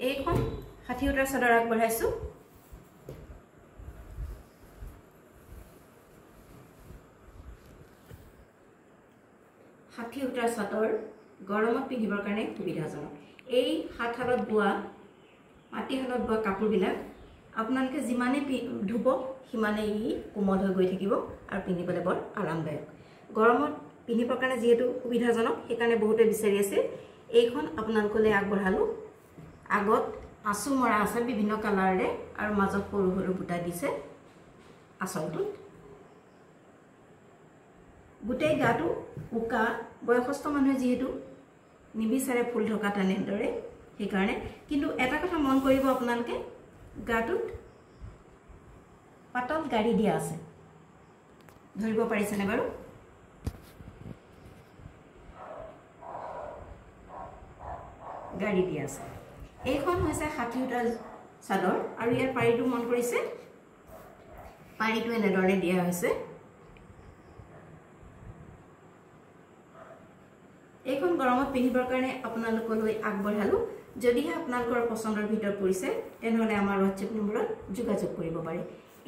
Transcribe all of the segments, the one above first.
এইখন 60 সূতাৰ চাদৰ আগবঢ়াইছো। ষাঠি সূতাৰ চাদৰ গৰমত পিন্ধিবৰ কাৰণে সুবিধাজনক। এই হাতশালত বোৱা মাটিশালত বোৱা কাপোৰবিলাক আপোনালোকে যিমানে ধুব সিমানে ই কোমল হৈ গৈ থাকিব আৰু পিন্ধিবলৈ বৰ আৰামদায়ক। গৰমত পিন্ধিবৰ কাৰণে যিহেতু সুবিধাজনক সেইকাৰণে বহুতে বিচাৰি আছে। এইখন আপোনালোকলৈ আগবঢ়ালো। আগত আঁচু মৰা আছে বিভিন্ন কালাৰেৰে আৰু মাজত সৰু সৰু বুটা দিছে আঁচলটোত। গোটেই গাটো উকা, বয়সস্থ মানুহে যিহেতু নিবিচাৰে ফুল থকা তেনেদৰে, সেইকাৰণে। কিন্তু এটা কথা মন কৰিব আপোনালোকে, গাটোত পাতল গাড়ী দিয়া আছে, ধৰিব পাৰিছেনে বাৰু? গাড়ী দিয়া আছে। এইখন হৈছে 60 সূতাৰ চাদৰ আৰু ইয়াৰ পাৰিটো মন কৰিছে, পাৰিটো এনেধৰণে দিয়া হৈছে। এইখন গৰমত পিন্ধিবৰ কাৰণে আপোনালোকলৈ আগবঢ়ালো। যদিহে আপোনালোকৰ পচন্দৰ ভিতৰত পৰিছে তেনেহ'লে আমাৰ হোৱাটছএপ নম্বৰত যোগাযোগ কৰিব পাৰে।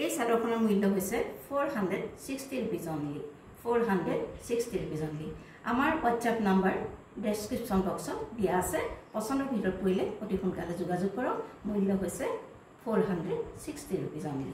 এই চাদৰখনৰ মূল্য হৈছে 460 rupees only। 460 rupees only। আমাৰ হোৱাটছএপ নম্বৰ ডেছক্ৰিপশ্যন বক্সত দিয়া আছে। পচন্দৰ ভিতৰত পৰিলে অতি সোনকালে যোগাযোগ কৰক। মূল্য হৈছে 460 rupees only।